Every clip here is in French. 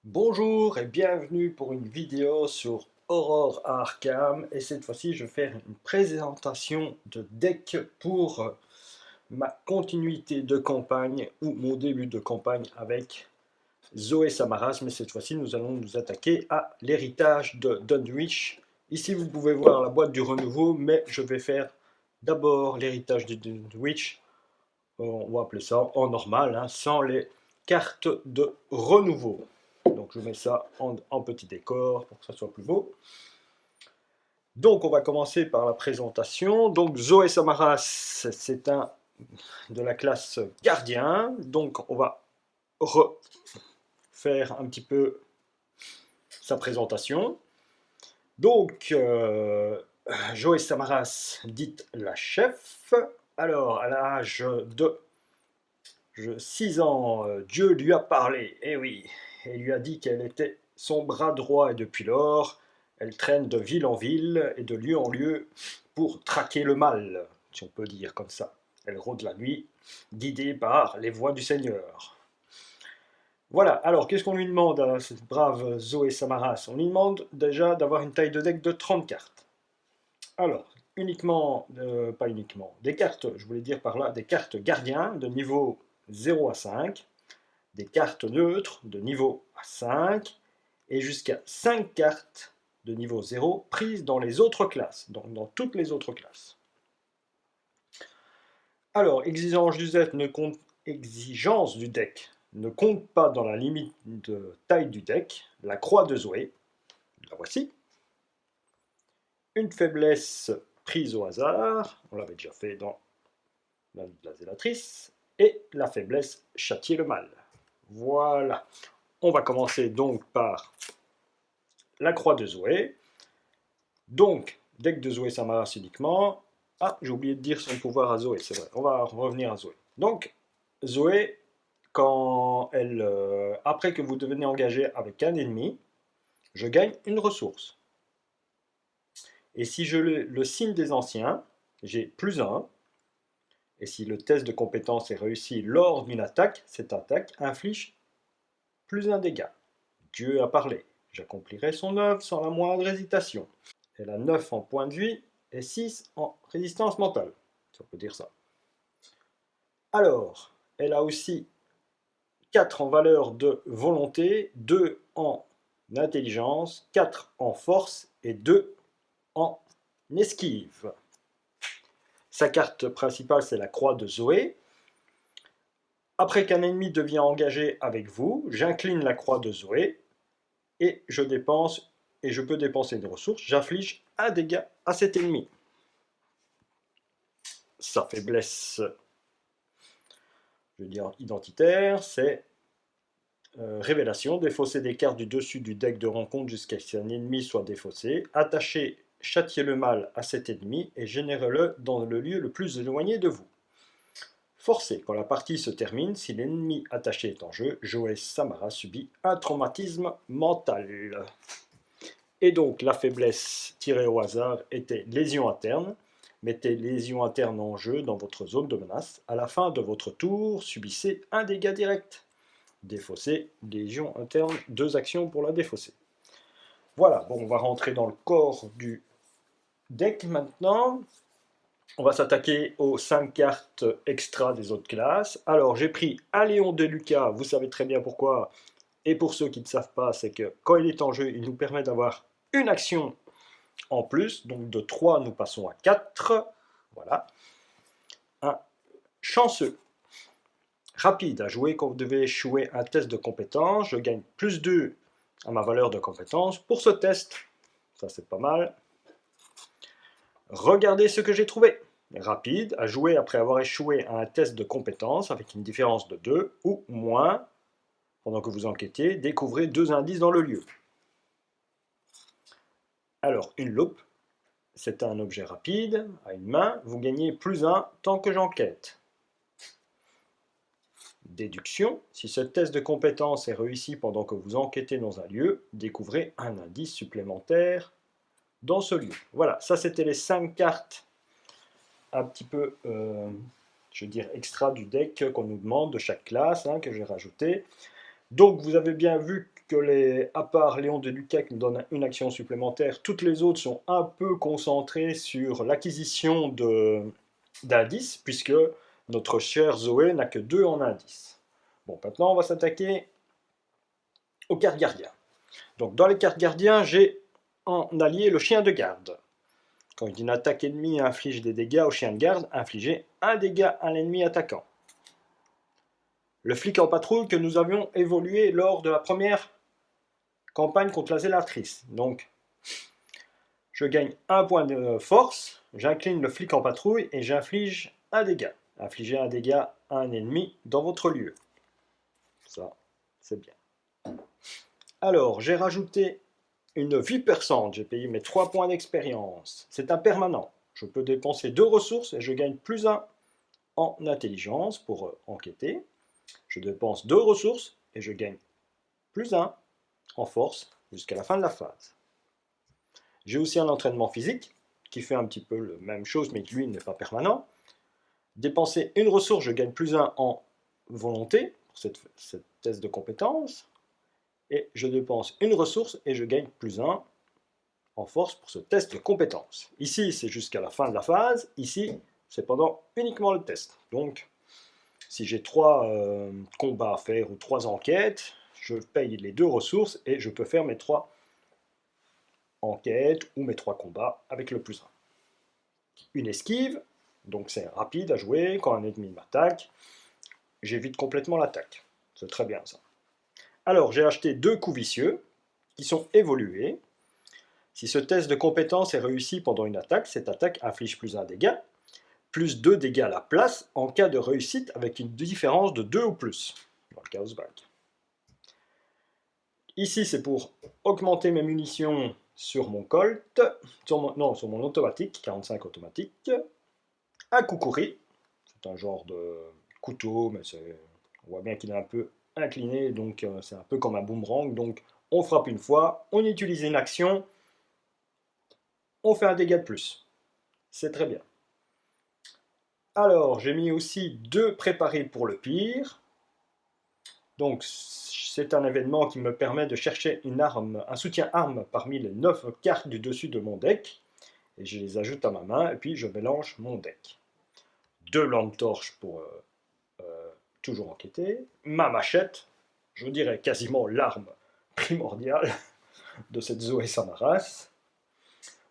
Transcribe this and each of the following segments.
Bonjour et bienvenue pour une vidéo sur Horror à Arkham, et cette fois-ci je vais faire une présentation de deck pour ma continuité de campagne ou mon début de campagne avec Zoé Samaras, mais cette fois-ci nous allons nous attaquer à l'héritage de Dunwich. Ici vous pouvez voir la boîte du renouveau, mais je vais faire d'abord l'héritage de Dunwich, on va appeler ça en normal, hein, sans les cartes de renouveau. Donc je mets ça en petit décor pour que ça soit plus beau. Donc on va commencer par la présentation. Donc Zoé Samaras, c'est un de la classe gardien. Donc on va refaire un petit peu sa présentation. Donc Zoé Samaras, dite la chef. Alors à l'âge de 6 ans, Dieu lui a parlé, et oui, et lui a dit qu'elle était son bras droit, et depuis lors, elle traîne de ville en ville et de lieu en lieu pour traquer le mal, si on peut dire comme ça. Elle rôde la nuit, guidée par les voies du Seigneur. Voilà, alors qu'est-ce qu'on lui demande à cette brave Zoé Samaras? On lui demande déjà d'avoir une taille de deck de 30 cartes. Alors, uniquement, pas uniquement, des cartes, je voulais dire par là, des cartes gardiens de niveau 0 à 5, des cartes neutres de niveau 5 et jusqu'à 5 cartes de niveau 0 prises dans les autres classes, donc dans toutes les autres classes. Alors, exigence du deck ne compte pas dans la limite de taille du deck. La croix de Zoé, la voici. Une faiblesse prise au hasard, on l'avait déjà fait dans la zélatrice, et la faiblesse châtier le mal. Voilà. On va commencer donc par la croix de Zoé. Donc, deck de Zoé Samaras uniquement. Ah, j'ai oublié de dire son pouvoir à Zoé, c'est vrai. On va revenir à Zoé. Donc, Zoé, après que vous devenez engagé avec un ennemi, je gagne une ressource. Et si je le signe des anciens, j'ai plus 1. Et si le test de compétence est réussi lors d'une attaque, cette attaque inflige plus 1 dégât. Dieu a parlé. J'accomplirai son œuvre sans la moindre hésitation. Elle a 9 en point de vie et 6 en résistance mentale. Si on peut dire ça. Alors, elle a aussi 4 en valeur de volonté, 2 en intelligence, 4 en force et 2 en esquive. Sa carte principale, c'est la croix de Zoé. Après qu'un ennemi devient engagé avec vous, j'incline la croix de Zoé et je peux dépenser une ressource. J'inflige un dégât à cet ennemi. Sa faiblesse, je veux dire identitaire, c'est révélation, défausser des cartes du dessus du deck de rencontre jusqu'à ce qu'un ennemi soit défaussé, attachez châtiez le mal à cet ennemi et générez-le dans le lieu le plus éloigné de vous. Forcé, quand la partie se termine, si l'ennemi attaché est en jeu, Joe Samara subit un traumatisme mental. Et donc la faiblesse tirée au hasard était lésion interne. Mettez lésion interne en jeu dans votre zone de menace. À la fin de votre tour, subissez un dégât direct. Défausser, légion interne, 2 actions pour la défausser. Voilà, bon, on va rentrer dans le corps du deck maintenant. On va s'attaquer aux 5 cartes extra des autres classes. Alors, j'ai pris un Léon de Lucas, vous savez très bien pourquoi. Et pour ceux qui ne savent pas, c'est que quand il est en jeu, il nous permet d'avoir une action en plus. Donc de 3, nous passons à 4. Voilà. Un chanceux. Rapide à jouer quand vous devez échouer un test de compétence. Je gagne plus 2 à ma valeur de compétence pour ce test. Ça, c'est pas mal. Regardez ce que j'ai trouvé. Rapide à jouer après avoir échoué à un test de compétence avec une différence de 2 ou moins. Pendant que vous enquêtez, découvrez 2 indices dans le lieu. Alors, une loupe, c'est un objet rapide, à une main, vous gagnez plus 1 tant que j'enquête. Déduction, si ce test de compétence est réussi pendant que vous enquêtez dans un lieu, découvrez un indice supplémentaire dans ce lieu. Voilà, ça c'était les 5 cartes un petit peu, je veux dire, extra du deck qu'on nous demande de chaque classe, hein, que j'ai rajouté. Donc vous avez bien vu à part Léon de Lucas qui nous donne une action supplémentaire, toutes les autres sont un peu concentrées sur l'acquisition d'indices, puisque notre chère Zoé n'a que 2 en indice. Bon, maintenant on va s'attaquer aux cartes gardiens. Donc dans les cartes gardiens, j'ai en allié le chien de garde. Quand une attaque ennemie inflige des dégâts au chien de garde, infligez un dégât à l'ennemi attaquant. Le flic en patrouille que nous avions évolué lors de la première campagne contre la zélatrice. Donc, je gagne un point de force, j'incline le flic en patrouille et j'inflige un dégât. Infligez un dégât à un ennemi dans votre lieu. Ça, c'est bien. Alors, j'ai rajouté une vie perçante. J'ai payé mes 3 points d'expérience. C'est un permanent. Je peux dépenser 2 ressources et je gagne plus 1 en intelligence pour enquêter. Je dépense 2 ressources et je gagne plus 1 en force jusqu'à la fin de la phase. J'ai aussi un entraînement physique qui fait un petit peu la même chose mais qui lui n'est pas permanent. Dépenser une ressource, je gagne plus 1 en volonté pour cette test de compétence. Et je dépense une ressource et je gagne plus 1 en force pour ce test de compétence. Ici, c'est jusqu'à la fin de la phase. Ici, c'est pendant uniquement le test. Donc, si j'ai 3 combats à faire ou 3 enquêtes, je paye les 2 ressources et je peux faire mes 3 enquêtes ou mes 3 combats avec le plus 1. Une esquive, donc c'est rapide à jouer. Quand un ennemi m'attaque, j'évite complètement l'attaque. C'est très bien ça. Alors, j'ai acheté 2 coups vicieux qui sont évolués. Si ce test de compétence est réussi pendant une attaque, cette attaque inflige plus 1 dégât, plus 2 dégâts à la place en cas de réussite avec une différence de 2 ou plus, dans le Chaos Bank. Ici, c'est pour augmenter mes munitions sur mon Colt, sur mon automatique, 45 automatique. Un Kukuri, c'est un genre de couteau, mais on voit bien qu'il est un peu incliné, donc c'est un peu comme un boomerang. Donc on frappe une fois, on utilise une action, on fait un dégât de plus. C'est très bien. Alors, j'ai mis aussi 2 préparés pour le pire. Donc, c'est un événement qui me permet de chercher une arme, un soutien arme parmi les 9 cartes du dessus de mon deck. Et je les ajoute à ma main, et puis je mélange mon deck. 2 lampes torches pour toujours enquêter. Ma machette, je dirais quasiment l'arme primordiale de cette Zoé Samaras.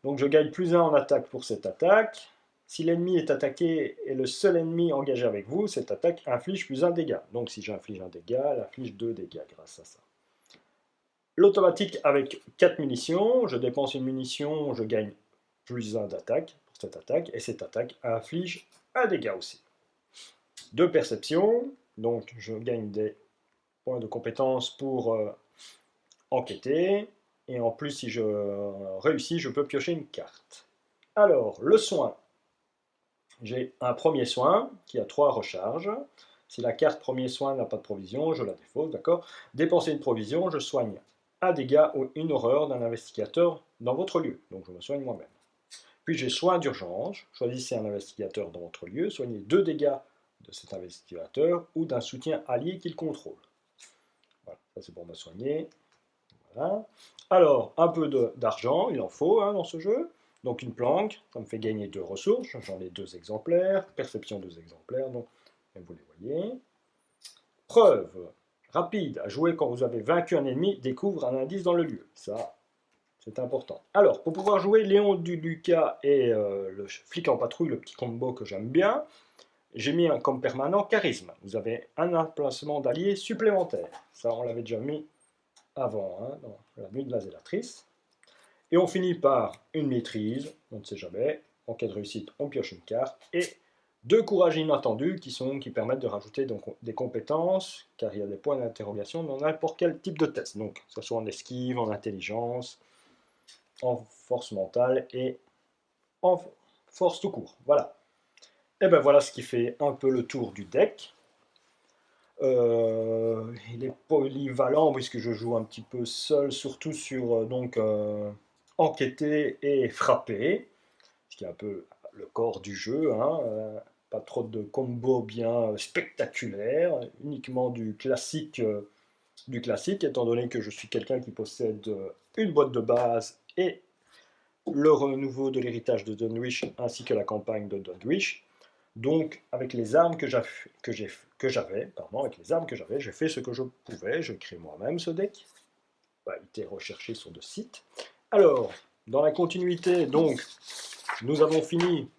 Donc je gagne plus 1 en attaque pour cette attaque. Si l'ennemi est attaqué et le seul ennemi engagé avec vous, cette attaque inflige plus 1 dégât. Donc si j'inflige un dégât, elle inflige 2 dégâts grâce à ça. L'automatique avec 4 munitions, je dépense une munition, je gagne plus 1 d'attaque pour cette attaque, et cette attaque inflige un dégât aussi. 2 perceptions, donc je gagne des points de compétence pour enquêter, et en plus si je réussis, je peux piocher une carte. Alors, le soin. J'ai un premier soin qui a 3 recharges. Si la carte premier soin n'a pas de provision, je la défausse, d'accord. Dépenser une provision, je soigne un dégât ou une horreur d'un investigateur dans votre lieu. Donc je me soigne moi-même. Puis j'ai soin d'urgence. Choisissez un investigateur dans votre lieu. Soignez 2 dégâts de cet investigateur ou d'un soutien allié qu'il contrôle. Voilà, ça c'est pour me soigner. Voilà. Alors, un peu d'argent, il en faut dans ce jeu. Donc une planque, ça me fait gagner 2 ressources, j'en ai 2 exemplaires, perception 2 exemplaires, donc vous les voyez. Preuve, rapide, à jouer quand vous avez vaincu un ennemi, découvre un indice dans le lieu, ça c'est important. Alors, pour pouvoir jouer Léon du Lucas et le flic en patrouille, le petit combo que j'aime bien, j'ai mis comme permanent charisme. Vous avez un emplacement d'allié supplémentaire, ça on l'avait déjà mis avant, dans la nuit de la zélatrice. Et on finit par une maîtrise, on ne sait jamais. En cas de réussite, on pioche une carte. Et 2 courage inattendus qui permettent de rajouter donc des compétences, car il y a des points d'interrogation dans n'importe quel type de test. Donc, que ce soit en esquive, en intelligence, en force mentale et en force tout court. Voilà. Et ben voilà ce qui fait un peu le tour du deck. Il est polyvalent puisque je joue un petit peu seul, surtout sur enquêter et frapper, ce qui est un peu le corps du jeu. Pas trop de combos bien spectaculaires, uniquement du classique du classique, étant donné que je suis quelqu'un qui possède une boîte de base et le renouveau de l'héritage de Dunwich ainsi que la campagne de Dunwich. Donc, avec les armes que j'avais, j'ai fait ce que je pouvais. Je crée moi-même ce deck. Il a été recherché sur deux sites. Alors, dans la continuité, donc, nous avons fini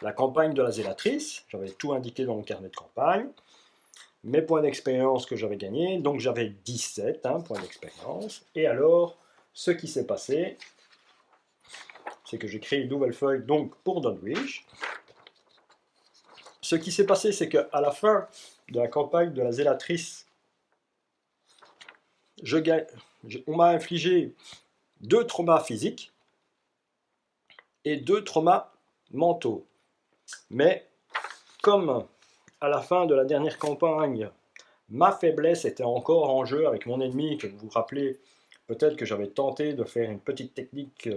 la campagne de la zélatrice. J'avais tout indiqué dans mon carnet de campagne. Mes points d'expérience que j'avais gagnés. Donc, j'avais 17 points d'expérience. Et alors, ce qui s'est passé, c'est que j'ai créé une nouvelle feuille donc pour Dunwich. Ce qui s'est passé, c'est qu'à la fin de la campagne de la zélatrice, on m'a infligé 2 traumas physiques et 2 traumas mentaux. Mais comme à la fin de la dernière campagne, ma faiblesse était encore en jeu avec mon ennemi, que vous vous rappelez peut-être que j'avais tenté de faire une petite technique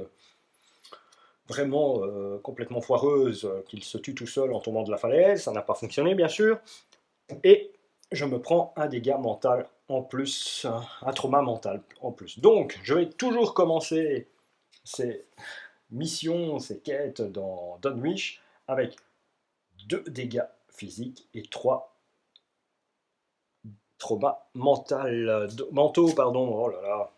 vraiment complètement foireuse, qu'il se tue tout seul en tombant de la falaise, ça n'a pas fonctionné bien sûr, et je me prends un dégât mental en plus, un trauma mental en plus. Donc je vais toujours commencer ces missions, ces quêtes dans Dunwich avec 2 dégâts physiques et 3 traumas mentaux, pardon, oh là là.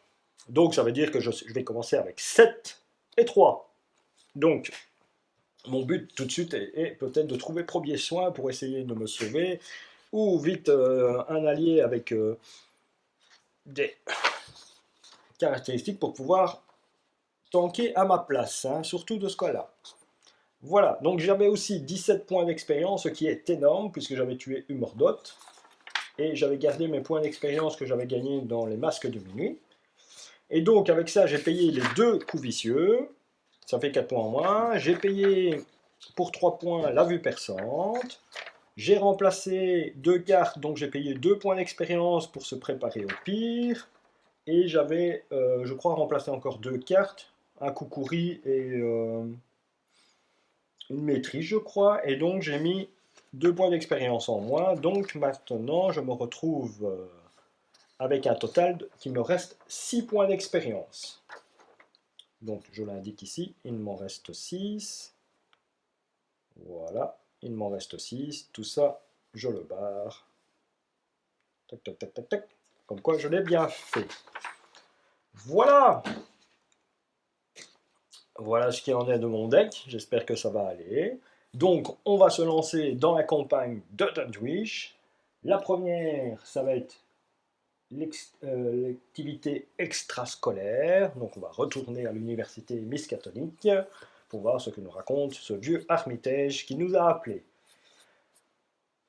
Donc ça veut dire que je vais commencer avec 7 et 3. Donc, mon but tout de suite est peut-être de trouver premier soin pour essayer de me sauver, ou vite un allié avec des caractéristiques pour pouvoir tanker à ma place, surtout de ce cas-là. Voilà, donc j'avais aussi 17 points d'expérience, ce qui est énorme, puisque j'avais tué Umordot, et j'avais gardé mes points d'expérience que j'avais gagnés dans les masques de minuit. Et donc avec ça, j'ai payé les 2 coups vicieux, ça fait 4 points en moins. J'ai payé pour 3 points la vue perçante. J'ai remplacé 2 cartes, donc j'ai payé 2 points d'expérience pour se préparer au pire. Et j'avais, je crois, remplacé encore 2 cartes, un Kukuri et une maîtrise, je crois. Et donc j'ai mis 2 points d'expérience en moins. Donc maintenant, je me retrouve avec un total qui me reste 6 points d'expérience. Donc je l'indique ici, il m'en reste 6. Voilà, il m'en reste 6. Tout ça, je le barre. Tac, tac, tac, tac, tac. Comme quoi, je l'ai bien fait. Voilà. Voilà ce qu'il en est de mon deck. J'espère que ça va aller. Donc, on va se lancer dans la campagne de Dunwich. La première, ça va être l'activité extrascolaire. Donc, on va retourner à l'université Miskatonic pour voir ce que nous raconte ce vieux Armitage qui nous a appelés.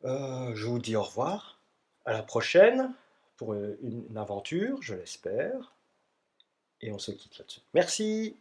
Je vous dis au revoir, à la prochaine pour une aventure, je l'espère, et on se quitte là-dessus. Merci!